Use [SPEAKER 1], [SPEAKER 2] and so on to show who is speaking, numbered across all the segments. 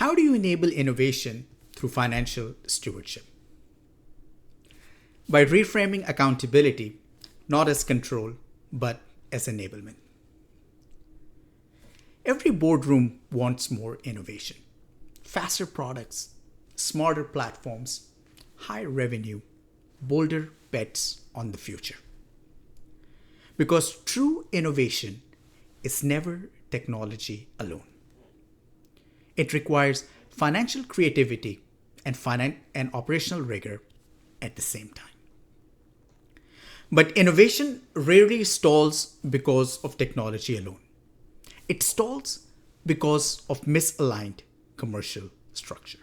[SPEAKER 1] How do you enable innovation through financial stewardship? By reframing accountability not as control, but as enablement. Every boardroom wants more innovation, faster products, smarter platforms, higher revenue, bolder bets on the future. Because true innovation is never technology alone. It requires financial creativity and operational rigor at the same time. But innovation rarely stalls because of technology alone. It stalls because of misaligned commercial structure.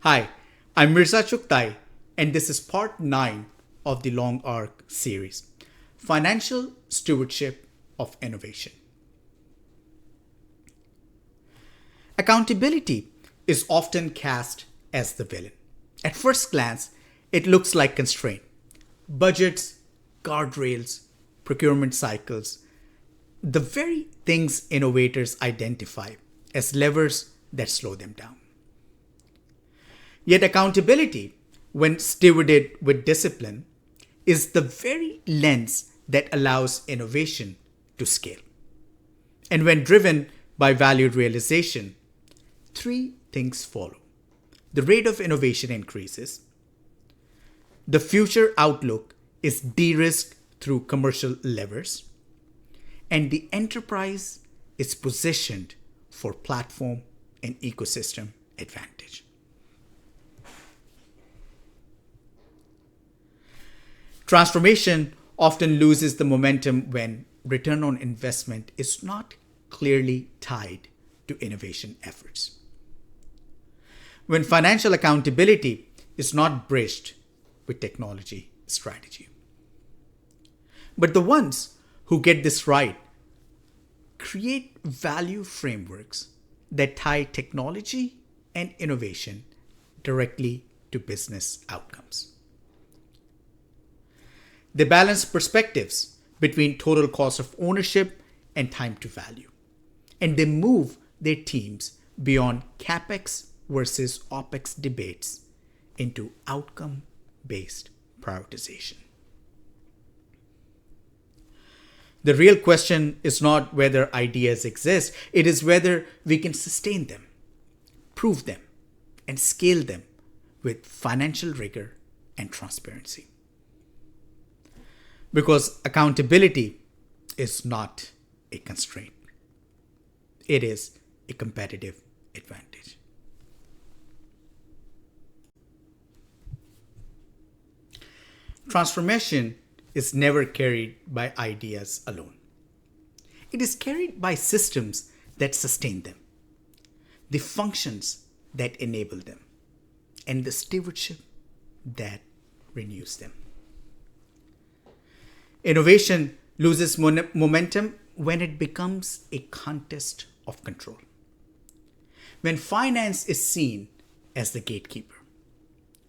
[SPEAKER 1] Hi, I'm Mirza Chughtai, and this is part 9 of the Long Arc series, Financial Stewardship of Innovation. Accountability is often cast as the villain. At first glance, it looks like constraint. Budgets, guardrails, procurement cycles, the very things innovators identify as levers that slow them down. Yet accountability, when stewarded with discipline, is the very lens that allows innovation to scale. And when driven by value realization, 3 things follow. The rate of innovation increases. The future outlook is de-risked through commercial levers. And the enterprise is positioned for platform and ecosystem advantage. Transformation often loses the momentum when return on investment is not clearly tied to innovation efforts. When financial accountability is not bridged with technology strategy. But the ones who get this right create value frameworks that tie technology and innovation directly to business outcomes. They balance perspectives between total cost of ownership and time to value. And they move their teams beyond CapEx versus OpEx debates into outcome-based prioritization. The real question is not whether ideas exist, it is whether we can sustain them, prove them, and scale them with financial rigor and transparency. Because accountability is not a constraint. It is a competitive advantage. Transformation is never carried by ideas alone. It is carried by systems that sustain them, the functions that enable them, and the stewardship that renews them. Innovation loses momentum when it becomes a contest of control. When finance is seen as the gatekeeper.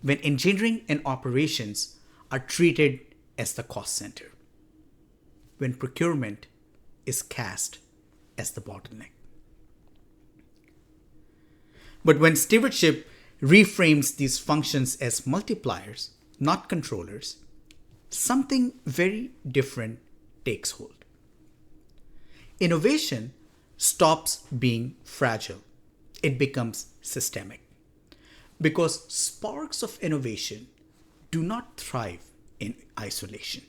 [SPEAKER 1] When engineering and operations are treated as the cost center. When procurement is cast as the bottleneck. But when stewardship reframes these functions as multipliers, not controllers, something very different takes hold. Innovation stops being fragile. It becomes systemic. Because sparks of innovation do not thrive in isolation.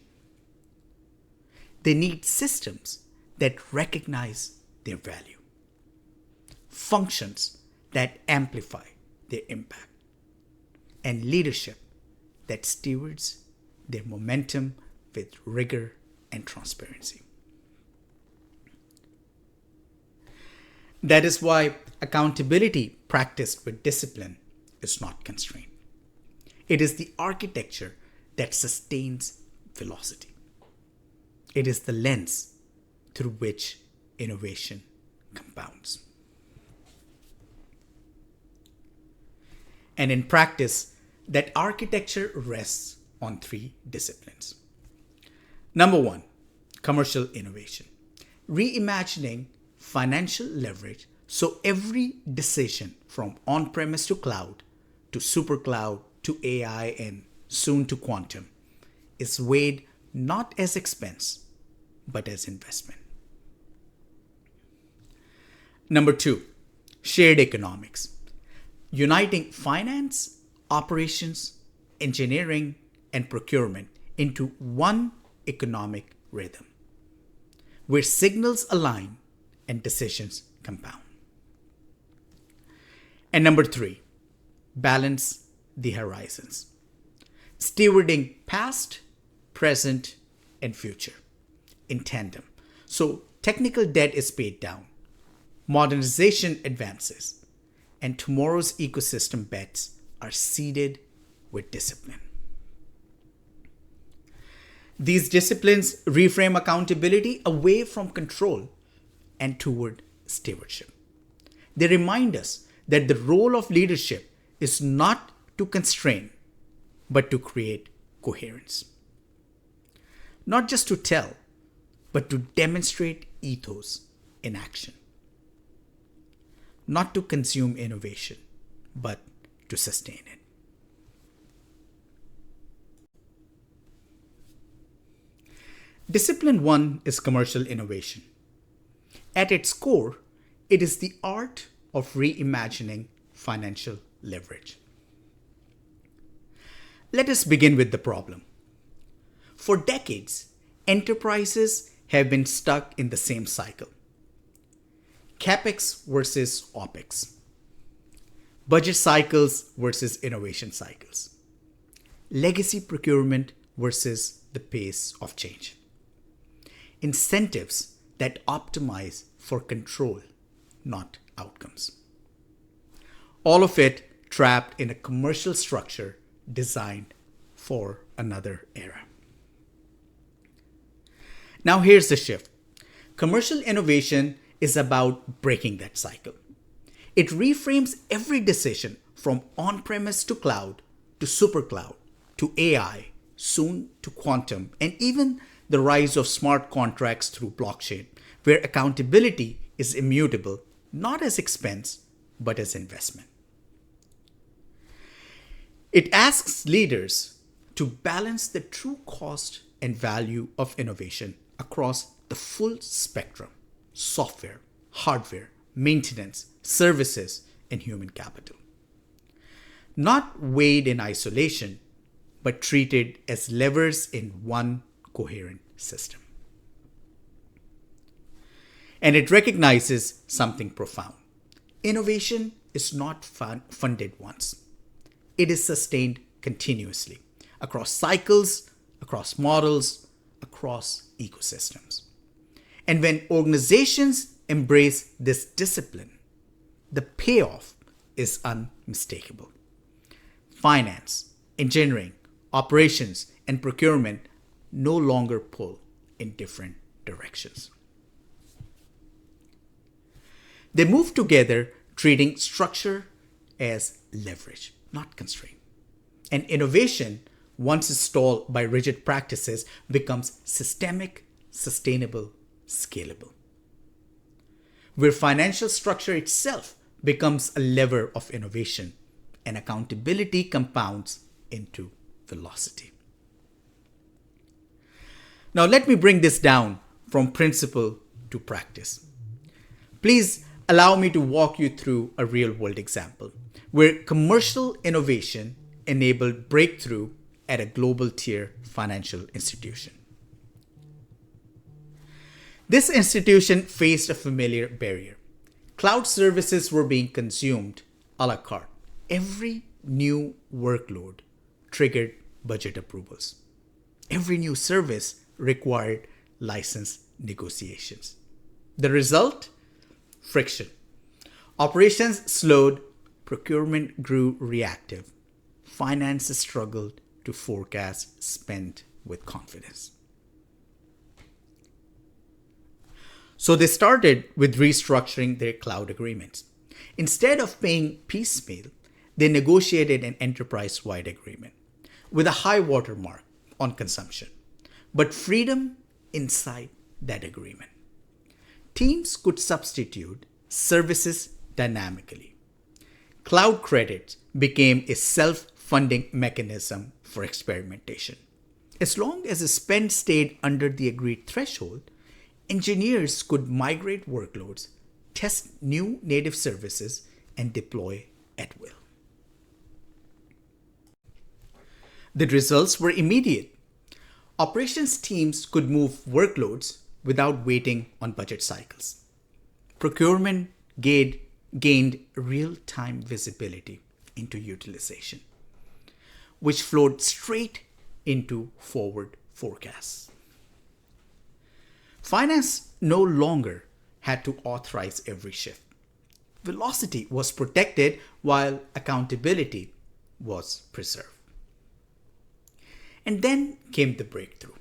[SPEAKER 1] They need systems that recognize their value, functions that amplify their impact, and leadership that stewards their momentum with rigor and transparency. That is why accountability practiced with discipline is not constraint. It is the architecture that sustains velocity. It is the lens through which innovation compounds. And in practice, that architecture rests on 3 disciplines. Number 1, commercial innovation. Reimagining financial leverage So every decision from on-premise to cloud, to supercloud, to AI, and soon to quantum is weighed not as expense, but as investment. Number two, shared economics, uniting finance, operations, engineering, and procurement into one economic rhythm, where signals align and decisions compound. And number three, balance the horizons, stewarding past, present, and future in tandem. So technical debt is paid down, modernization advances, and tomorrow's ecosystem bets are seeded with discipline. These disciplines reframe accountability away from control and toward stewardship. They remind us that the role of leadership is not to constrain, but to create coherence. Not just to tell, but to demonstrate ethos in action. Not to consume innovation, but to sustain it. Discipline one is commercial innovation. At its core, it is the art of reimagining financial leverage. Let us begin with the problem. For decades, enterprises have been stuck in the same cycle. CapEx versus OpEx. Budget cycles versus innovation cycles. Legacy procurement versus the pace of change. Incentives that optimize for control, not outcomes. All of it trapped in a commercial structure designed for another era. Now here's the shift. Commercial innovation is about breaking that cycle. It reframes every decision from on-premise to cloud, to supercloud, to AI, soon to quantum, and even the rise of smart contracts through blockchain, where accountability is immutable, not as expense, but as investment. It asks leaders to balance the true cost and value of innovation across the full spectrum: software, hardware, maintenance, services, and human capital. Not weighed in isolation, but treated as levers in one coherent system. And it recognizes something profound. Innovation is not funded once. It is sustained continuously across cycles, across models, across ecosystems. And when organizations embrace this discipline, the payoff is unmistakable. Finance, engineering, operations, and procurement no longer pull in different directions. They move together, treating structure as leverage, not constraint. And innovation, once installed by rigid practices, becomes systemic, sustainable, scalable. Where financial structure itself becomes a lever of innovation and accountability compounds into velocity. Now let me bring this down from principle to practice. Please allow me to walk you through a real-world example where commercial innovation enabled breakthrough at a global tier financial institution. This institution faced a familiar barrier. Cloud services were being consumed a la carte. Every new workload triggered budget approvals. Every new service required license negotiations. The result? Friction. Operations slowed, procurement grew reactive, finance struggled to forecast spend with confidence. So they started with restructuring their cloud agreements. Instead of paying piecemeal, they negotiated an enterprise-wide agreement with a high watermark on consumption, but freedom inside that agreement. Teams could substitute services dynamically. Cloud credits became a self-funding mechanism for experimentation. As long as the spend stayed under the agreed threshold, engineers could migrate workloads, test new native services, and deploy at will. The results were immediate. Operations teams could move workloads without waiting on budget cycles. Procurement gained real-time visibility into utilization, which flowed straight into forward forecasts. Finance no longer had to authorize every shift. Velocity was protected while accountability was preserved. And then came the breakthrough.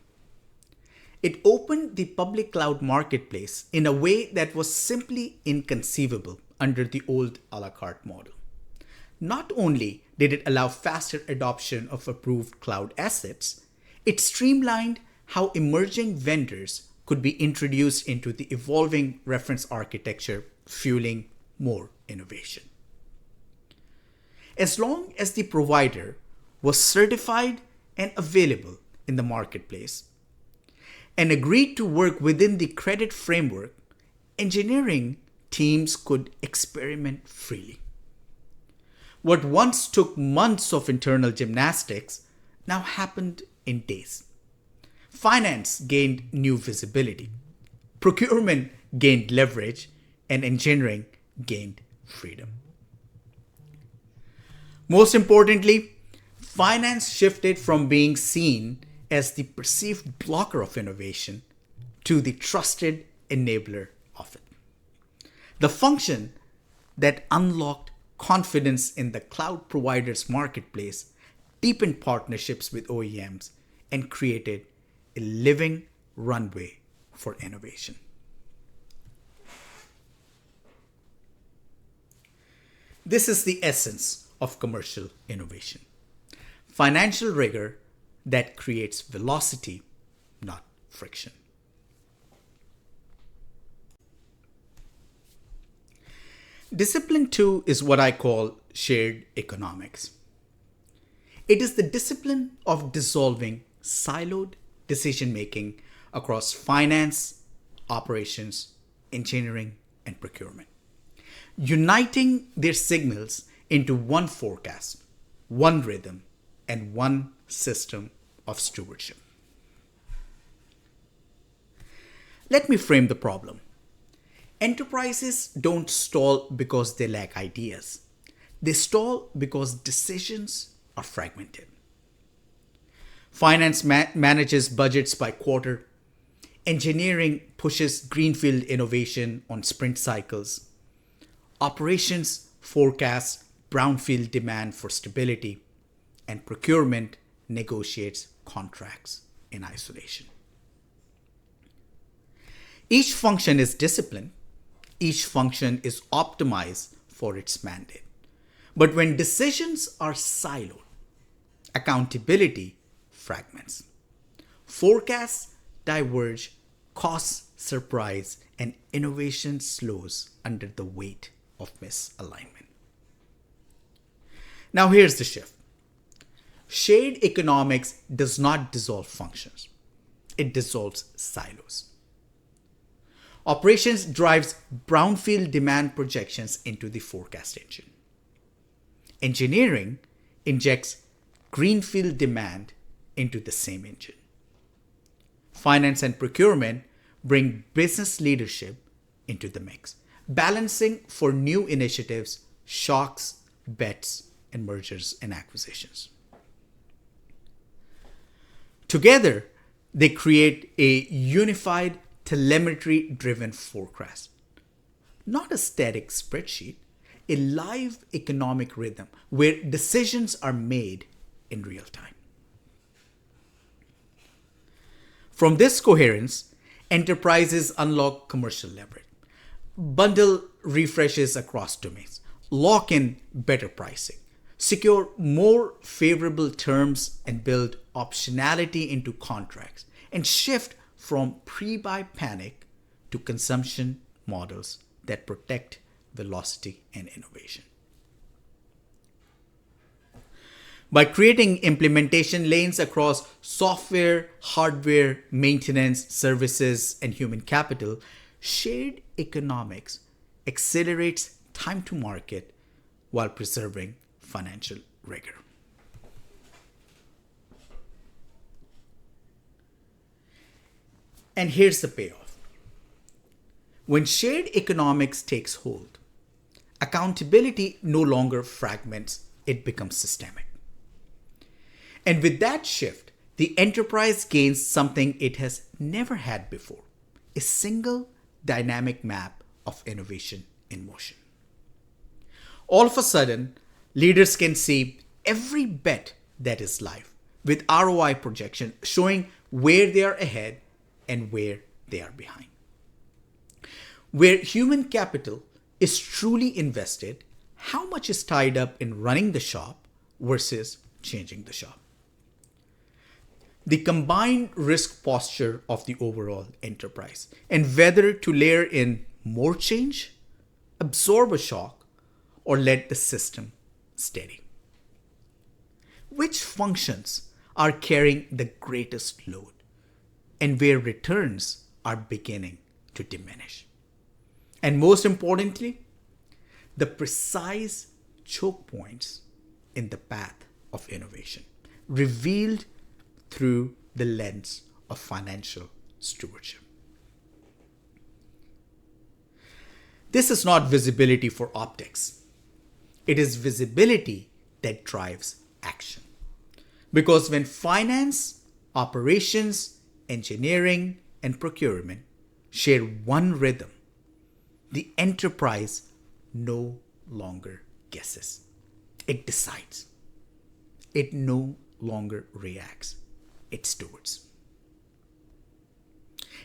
[SPEAKER 1] It opened the public cloud marketplace in a way that was simply inconceivable under the old a la carte model. Not only did it allow faster adoption of approved cloud assets, it streamlined how emerging vendors could be introduced into the evolving reference architecture, fueling more innovation. As long as the provider was certified and available in the marketplace and agreed to work within the credit framework, engineering teams could experiment freely. What once took months of internal gymnastics now happened in days. Finance gained new visibility. Procurement gained leverage, and engineering gained freedom. Most importantly, finance shifted from being seen as the perceived blocker of innovation to the trusted enabler of it. The function that unlocked confidence in the cloud provider's marketplace deepened partnerships with OEMs and created a living runway for innovation. This is the essence of commercial innovation. Financial rigor that creates velocity, not friction. Discipline 2 is what I call shared economics. It is the discipline of dissolving siloed decision-making across finance, operations, engineering, and procurement, uniting their signals into one forecast, one rhythm, and one system of stewardship. Let me frame the problem. Enterprises don't stall because they lack ideas. They stall because decisions are fragmented. Finance manages budgets by quarter. Engineering pushes greenfield innovation on sprint cycles. Operations forecasts brownfield demand for stability. And procurement negotiates contracts in isolation. Each function is disciplined. Each function is optimized for its mandate. But when decisions are siloed, accountability fragments. Forecasts diverge, costs surprise, and innovation slows under the weight of misalignment. Now here's the shift. Shared economics does not dissolve functions. It dissolves silos. Operations drives brownfield demand projections into the forecast engine. Engineering injects greenfield demand into the same engine. Finance and procurement bring business leadership into the mix, balancing for new initiatives, shocks, bets, and mergers and acquisitions. Together, they create a unified telemetry-driven forecast. Not a static spreadsheet, a live economic rhythm where decisions are made in real time. From this coherence, enterprises unlock commercial leverage, bundle refreshes across domains, lock in better pricing, secure more favorable terms, and build optionality into contracts, and shift from pre-buy panic to consumption models that protect velocity and innovation. By creating implementation lanes across software, hardware, maintenance, services, and human capital, shared economics accelerates time to market while preserving financial rigor. And here's the payoff. When shared economics takes hold, accountability no longer fragments, it becomes systemic. And with that shift, the enterprise gains something it has never had before: a single dynamic map of innovation in motion. All of a sudden, leaders can see every bet that is live with ROI projection showing where they are ahead and where they are behind. Where human capital is truly invested, how much is tied up in running the shop versus changing the shop? The combined risk posture of the overall enterprise, and whether to layer in more change, absorb a shock, or let the system steady. Which functions are carrying the greatest load, and where returns are beginning to diminish? And most importantly, the precise choke points in the path of innovation, revealed through the lens of financial stewardship. This is not visibility for optics. It is visibility that drives action. Because when finance, operations, engineering, and procurement share one rhythm, the enterprise no longer guesses. It decides. It no longer reacts. It stewards.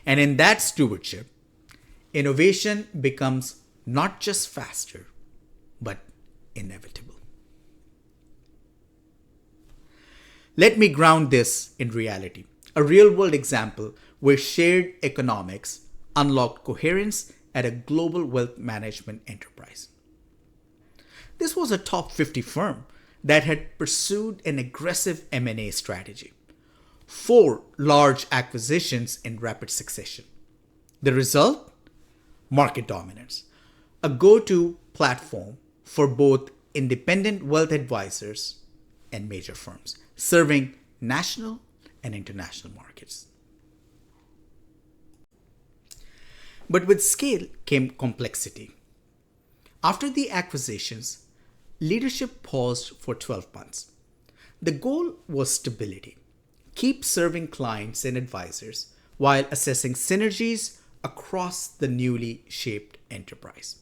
[SPEAKER 1] And in that stewardship, innovation becomes not just faster, but inevitable. Let me ground this in reality. A real-world example where shared economics unlocked coherence at a global wealth management enterprise. This was a top 50 firm that had pursued an aggressive M&A strategy. 4 large acquisitions in rapid succession. The result? Market dominance. A go-to platform for both independent wealth advisors and major firms, serving national and international markets. But with scale came complexity. After the acquisitions, leadership paused for 12 months. The goal was stability. Keep serving clients and advisors while assessing synergies across the newly shaped enterprise.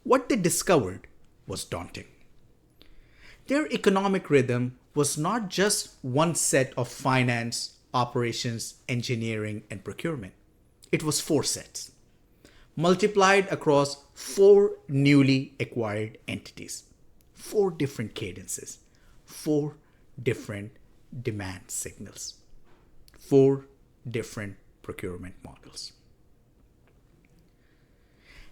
[SPEAKER 1] What they discovered was daunting. Their economic rhythm was not just one set of finance, operations, engineering, and procurement. It was 4 sets, multiplied across 4 newly acquired entities, 4 different cadences, 4 different demand signals, 4 different procurement models.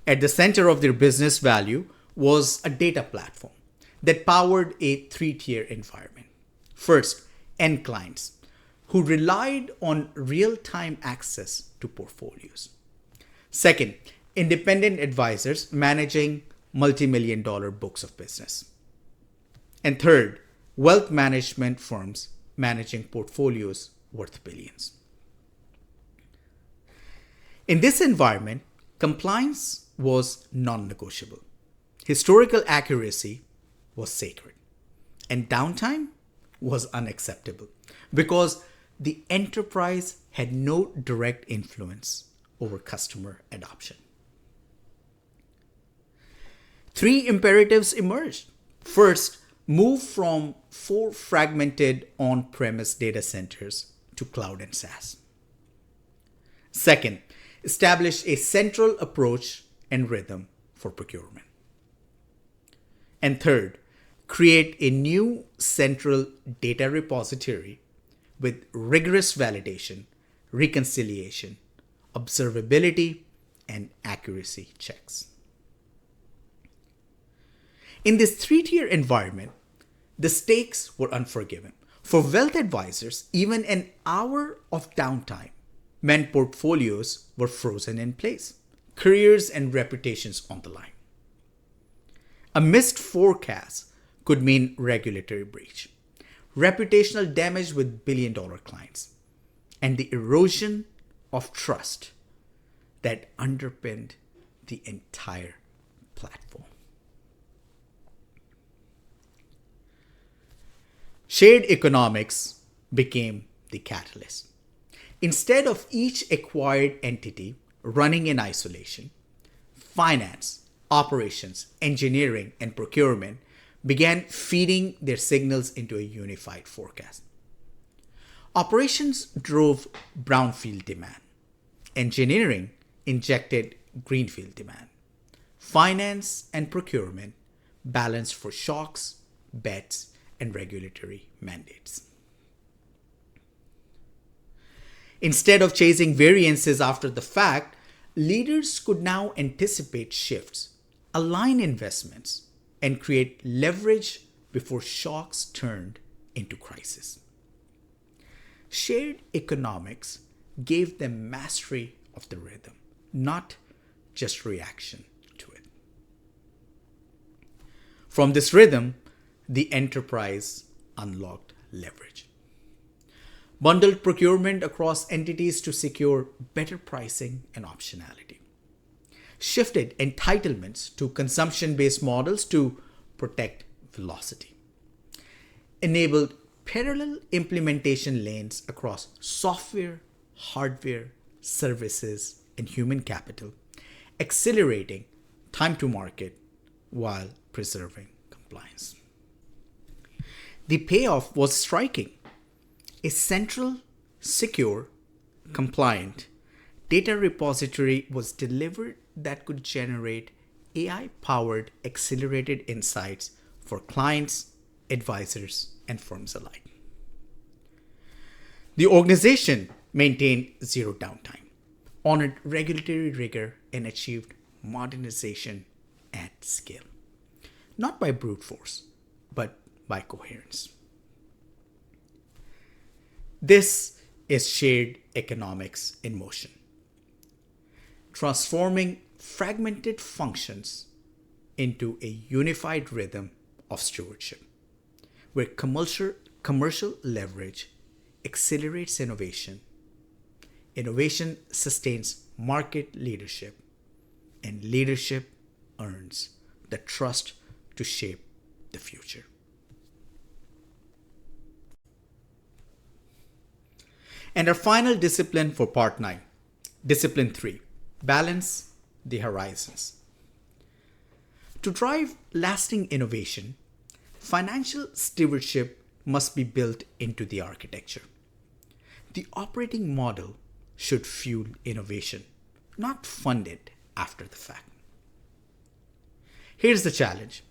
[SPEAKER 1] At the center of their business value was a data platform that powered a 3-tier environment. First, end clients, who relied on real-time access to portfolios. Second, independent advisors managing multi-million-dollar books of business. And third, wealth management firms managing portfolios worth billions. In this environment, compliance was non-negotiable. Historical accuracy was sacred, and downtime was unacceptable because the enterprise had no direct influence over customer adoption. 3 imperatives emerged. First, move from 4 fragmented on-premise data centers to cloud and SaaS. Second, establish a central approach and rhythm for procurement. And third, create a new central data repository with rigorous validation, reconciliation, observability, and accuracy checks. In this three-tier environment, the stakes were unforgiving. For wealth advisors, even an hour of downtime meant portfolios were frozen in place, careers and reputations on the line. A missed forecast could mean regulatory breach, reputational damage with billion-dollar clients, and the erosion of trust that underpinned the entire platform. Shared economics became the catalyst. Instead of each acquired entity running in isolation, finance, operations, engineering, and procurement began feeding their signals into a unified forecast. Operations drove brownfield demand. Engineering injected greenfield demand. Finance and procurement balanced for shocks, bets, and regulatory mandates. Instead of chasing variances after the fact, leaders could now anticipate shifts, align investments, and create leverage before shocks turned into crisis. Shared economics gave them mastery of the rhythm, not just reaction to it. From this rhythm, the enterprise unlocked leverage. Bundled procurement across entities to secure better pricing and optionality. Shifted entitlements to consumption-based models to protect velocity. Enabled parallel implementation lanes across software, hardware, services, and human capital, accelerating time to market while preserving compliance. The payoff was striking. A central, secure, compliant data repository was delivered that could generate AI-powered accelerated insights for clients, advisors, and firms alike. The organization maintained zero downtime, honored regulatory rigor, and achieved modernization at scale. Not by brute force, but by coherence. This is shared economics in motion, transforming fragmented functions into a unified rhythm of stewardship, where commercial leverage accelerates innovation, innovation sustains market leadership, and leadership earns the trust to shape the future. And our final discipline for part 9, discipline 3, balance the horizons. To drive lasting innovation, financial stewardship must be built into the architecture. The operating model should fuel innovation, not fund it after the fact. Here's the challenge.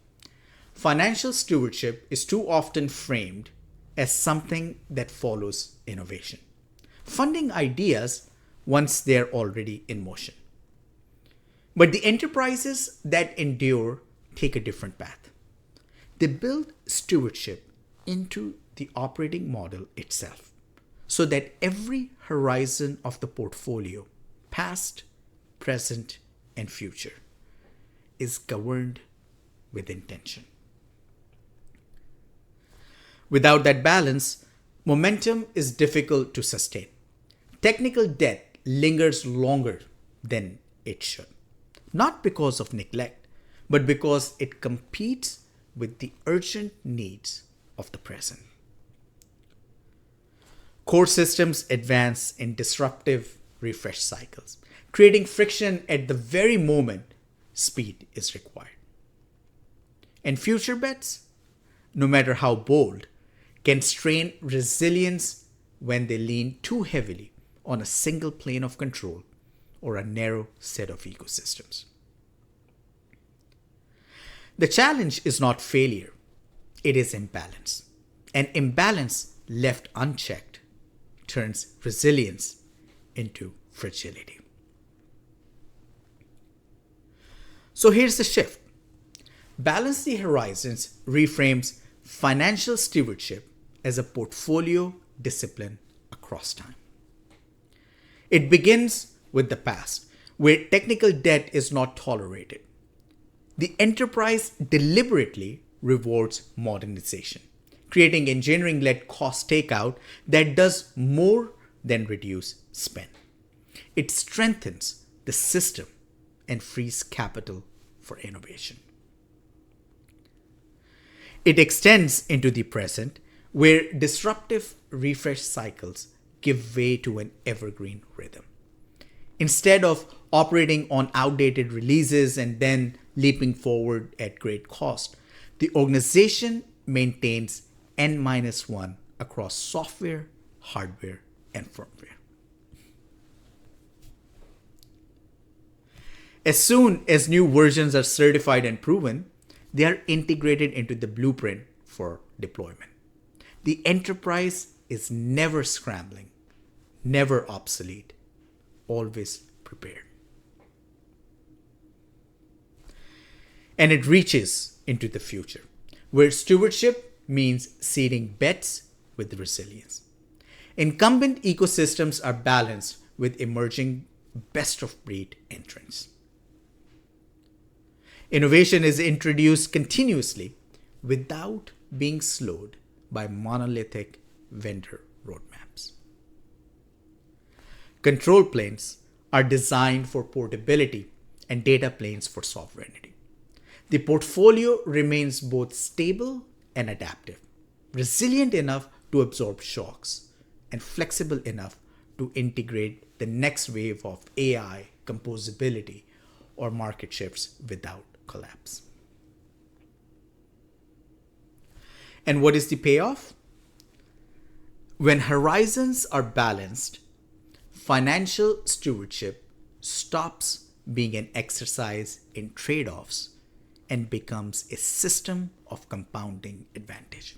[SPEAKER 1] Financial stewardship is too often framed as something that follows innovation, funding ideas once they're already in motion. But the enterprises that endure take a different path. They build stewardship into the operating model itself, so that every horizon of the portfolio, past, present, and future, is governed with intention. Without that balance, momentum is difficult to sustain. Technical debt lingers longer than it should, not because of neglect, but because it competes with the urgent needs of the present. Core systems advance in disruptive refresh cycles, creating friction at the very moment speed is required. And future bets, no matter how bold, can strain resilience when they lean too heavily on a single plane of control or a narrow set of ecosystems. The challenge is not failure, it is imbalance. And imbalance left unchecked turns resilience into fragility. So here's the shift. Balance the Horizons reframes financial stewardship as a portfolio discipline across time. It begins with the past, where technical debt is not tolerated. The enterprise deliberately rewards modernization, creating engineering-led cost takeout that does more than reduce spend. It strengthens the system and frees capital for innovation. It extends into the present, where disruptive refresh cycles give way to an evergreen rhythm. Instead of operating on outdated releases and then leaping forward at great cost, the organization maintains N-1 across software, hardware, and firmware. As soon as new versions are certified and proven, they are integrated into the blueprint for deployment. The enterprise is never scrambling, never obsolete, always prepared. And it reaches into the future, where stewardship means seeding bets with resilience. Incumbent ecosystems are balanced with emerging best-of-breed entrants. Innovation is introduced continuously without being slowed by monolithic vendor roadmaps. Control planes are designed for portability and data planes for sovereignty. The portfolio remains both stable and adaptive, resilient enough to absorb shocks, and flexible enough to integrate the next wave of AI, composability, or market shifts without collapse. And what is the payoff? When horizons are balanced, financial stewardship stops being an exercise in trade-offs and becomes a system of compounding advantage.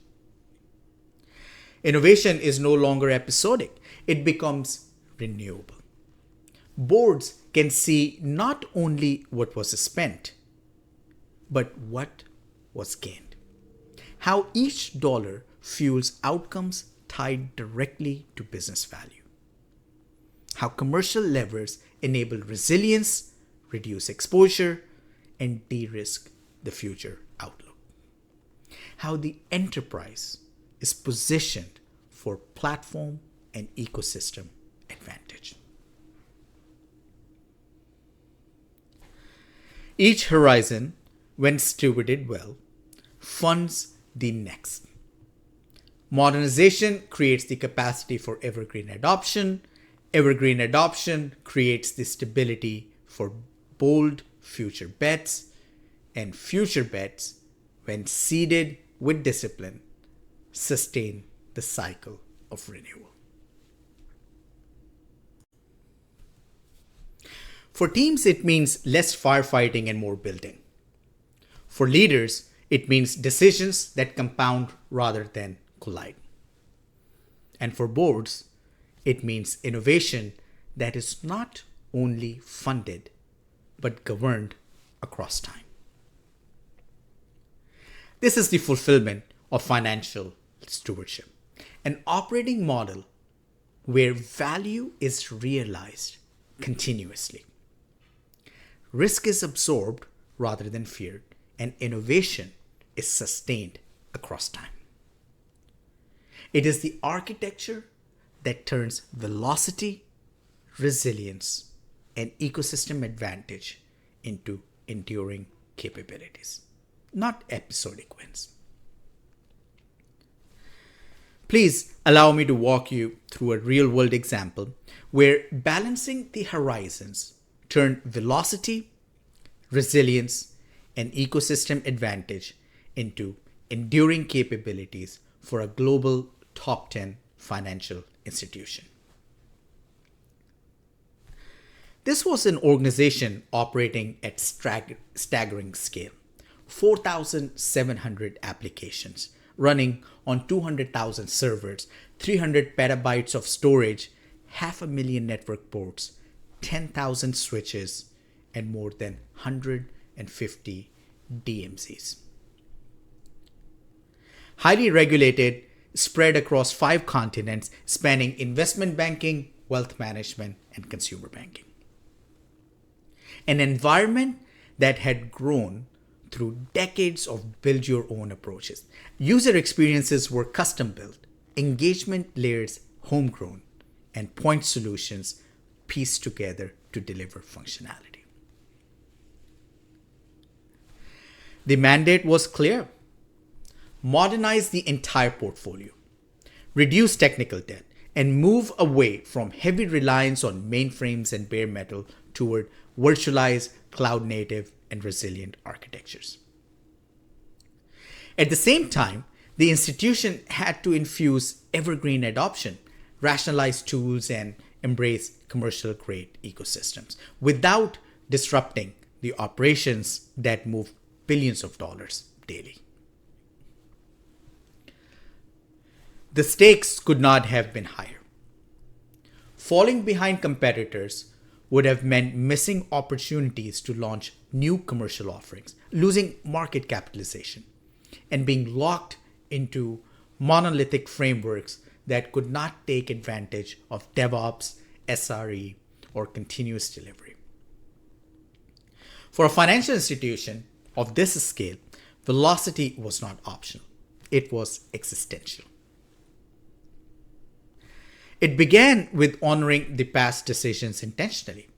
[SPEAKER 1] Innovation is no longer episodic, it becomes renewable. Boards can see not only what was spent, but what was gained. How each dollar fuels outcomes tied directly to business value. How commercial levers enable resilience, reduce exposure, and de-risk the future outlook. How the enterprise is positioned for platform and ecosystem advantage. Each horizon, when stewarded well, funds the next. Modernization creates the capacity for evergreen adoption. Evergreen adoption creates the stability for bold future bets. And future bets, when seeded with discipline, sustain the cycle of renewal. For teams, it means less firefighting and more building. For leaders, it means decisions that compound rather than collide. And for boards, it means innovation that is not only funded, but governed across time. This is the fulfillment of financial stewardship, an operating model where value is realized continuously. Risk is absorbed rather than feared, and innovation is sustained across time. It is the architecture that turns velocity, resilience, and ecosystem advantage into enduring capabilities, not episodic wins. Please allow me to walk you through a real-world example where balancing the horizons turned velocity, resilience, and ecosystem advantage into enduring capabilities for a global top 10 financial institution. This was an organization operating at staggering scale, 4,700 applications running on 200,000 servers, 300 petabytes of storage, 500,000 network ports, 10,000 switches, and more than 100 150 DMCs. Highly regulated, spread across 5 continents, spanning investment banking, wealth management, and consumer banking. An environment that had grown through decades of build your own approaches. User experiences were custom built, engagement layers homegrown, and point solutions pieced together to deliver functionality. The mandate was clear: modernize the entire portfolio, reduce technical debt, and move away from heavy reliance on mainframes and bare metal toward virtualized, cloud-native, and resilient architectures. At the same time, the institution had to infuse evergreen adoption, rationalize tools, and embrace commercial-grade ecosystems without disrupting the operations that move billions of dollars daily. The stakes could not have been higher. Falling behind competitors would have meant missing opportunities to launch new commercial offerings, losing market capitalization, and being locked into monolithic frameworks that could not take advantage of DevOps, SRE, or continuous delivery. For a financial institution of this scale, velocity was not optional. It was existential. It began with honoring the past decisions intentionally.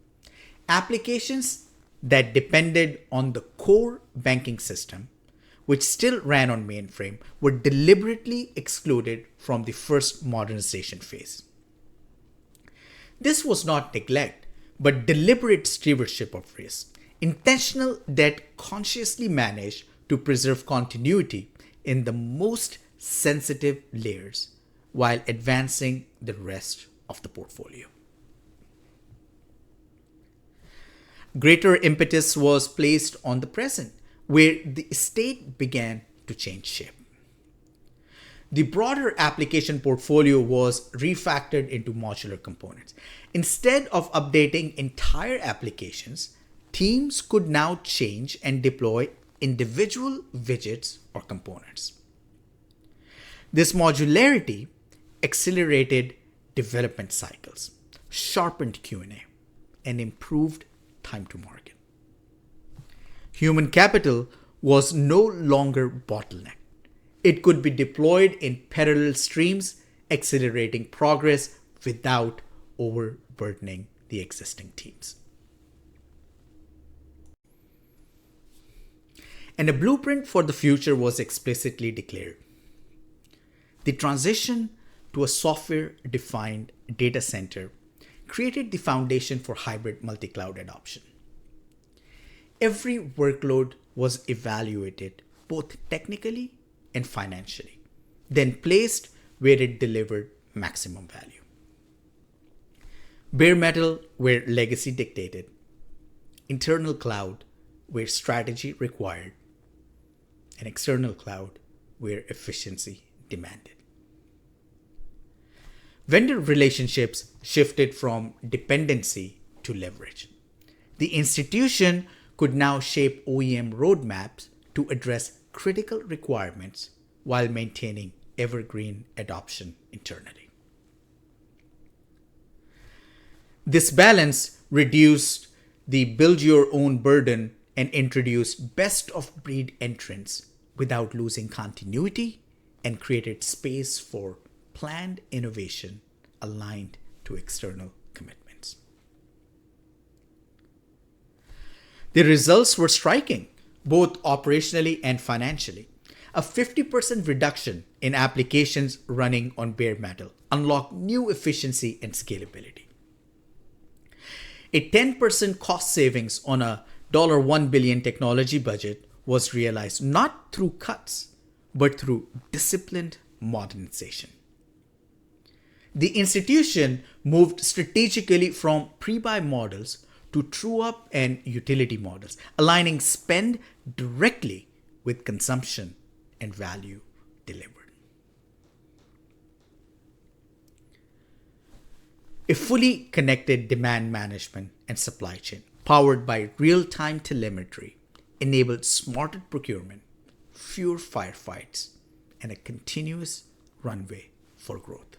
[SPEAKER 1] Applications that depended on the core banking system, which still ran on mainframe, were deliberately excluded from the first modernization phase. This was not neglect, but deliberate stewardship of risk, intentional debt consciously managed to preserve continuity in the most sensitive layers while advancing the rest of the portfolio. Greater impetus was placed on the present, where the estate began to change shape. The broader application portfolio was refactored into modular components. Instead of updating entire applications, teams could now change and deploy individual widgets or components. This modularity accelerated development cycles, sharpened Q&A, and improved time to market. Human capital was no longer bottleneck. It could be deployed in parallel streams, accelerating progress without overburdening the existing teams. And a blueprint for the future was explicitly declared. The transition to a software-defined data center created the foundation for hybrid multi-cloud adoption. Every workload was evaluated both technically and financially, then placed where it delivered maximum value. Bare metal where legacy dictated, internal cloud where strategy required, and external cloud where efficiency demanded. Vendor relationships shifted from dependency to leverage. The institution could now shape OEM roadmaps to address critical requirements while maintaining evergreen adoption internally. This balance reduced the build your own burden and introduced best of breed entrants without losing continuity and created space for planned innovation aligned to external commitments. The results were striking, both operationally and financially. A 50% reduction in applications running on bare metal unlocked new efficiency and scalability. A 10% cost savings on a $1 billion technology budget was realized not through cuts, but through disciplined modernization. The institution moved strategically from pre-buy models to true-up and utility models, aligning spend directly with consumption and value delivered. A fully connected demand management and supply chain, powered by real-time telemetry, enabled smarter procurement, fewer firefights, and a continuous runway for growth.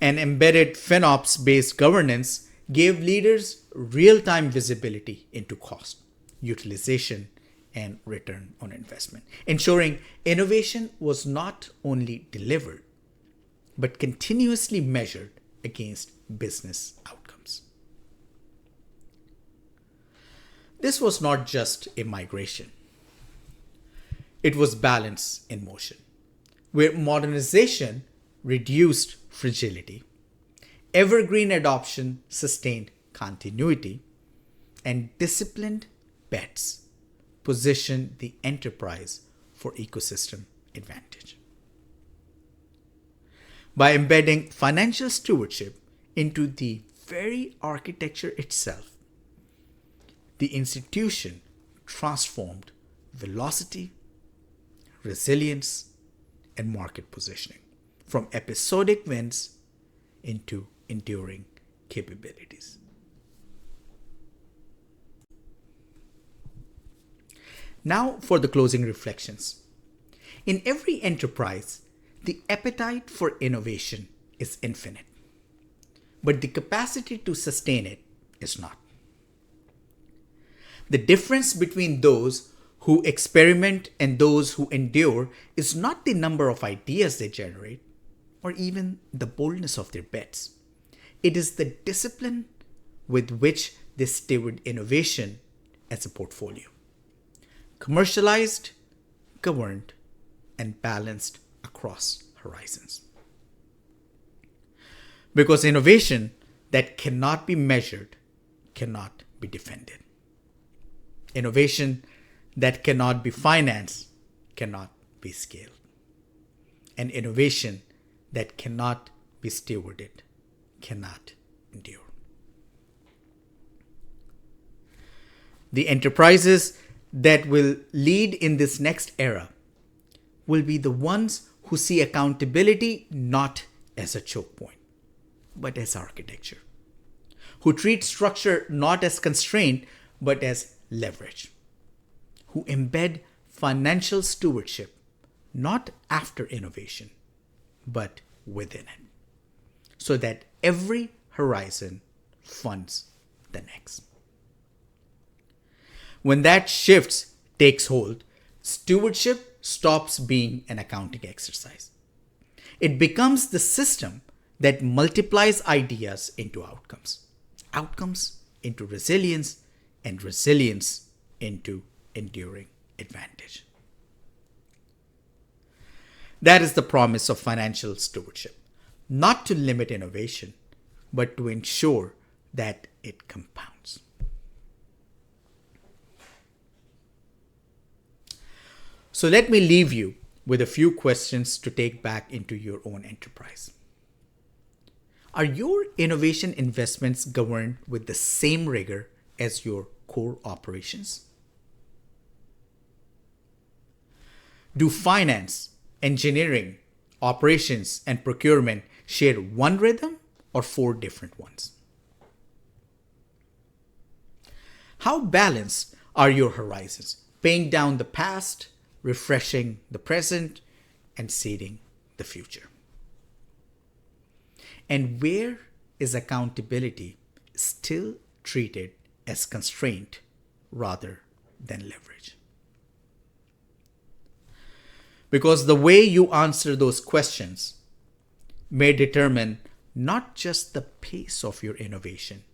[SPEAKER 1] An embedded FinOps-based governance gave leaders real-time visibility into cost, utilization, and return on investment, ensuring innovation was not only delivered, but continuously measured against business outcomes. This was not just a migration. It was balance in motion, where modernization reduced fragility, evergreen adoption sustained continuity, and disciplined bets positioned the enterprise for ecosystem advantage. By embedding financial stewardship into the very architecture itself, the institution transformed velocity, resilience, and market positioning from episodic wins into enduring capabilities. Now for the closing reflections. In every enterprise, the appetite for innovation is infinite, but the capacity to sustain it is not. The difference between those who experiment and those who endure is not the number of ideas they generate or even the boldness of their bets. It is the discipline with which they steward innovation as a portfolio. Commercialized, governed, and balanced across horizons. Because innovation that cannot be measured cannot be defended. Innovation that cannot be financed cannot be scaled. And innovation that cannot be stewarded cannot endure. The enterprises that will lead in this next era will be the ones who see accountability not as a choke point, but as architecture, who treat structure not as constraint, but as leverage, who embed financial stewardship not after innovation, but within it, so that every horizon funds the next. When that shift takes hold, stewardship stops being an accounting exercise. It becomes the system that multiplies ideas into outcomes, outcomes into resilience, and resilience into enduring advantage. That is the promise of financial stewardship, not to limit innovation, but to ensure that it compounds. So let me leave you with a few questions to take back into your own enterprise. Are your innovation investments governed with the same rigor as your core operations? Do finance, engineering, operations, and procurement share one rhythm or four different ones? How balanced are your horizons, paying down the past, refreshing the present, and seeding the future? And where is accountability still treated as constraint rather than leverage? Because the way you answer those questions may determine not just the pace of your innovation,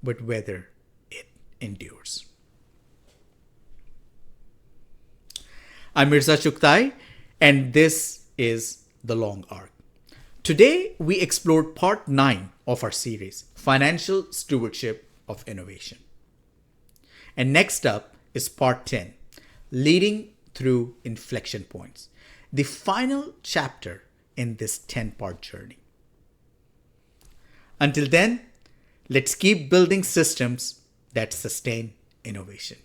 [SPEAKER 1] but whether it endures. I'm Mirza Chughtai, and this is The Long Arc. Today, we explored part 9 of our series, Financial Stewardship of Innovation. And next up is part 10, Leading Through Inflection Points, the final chapter in this 10-part journey. Until then, let's keep building systems that sustain innovation.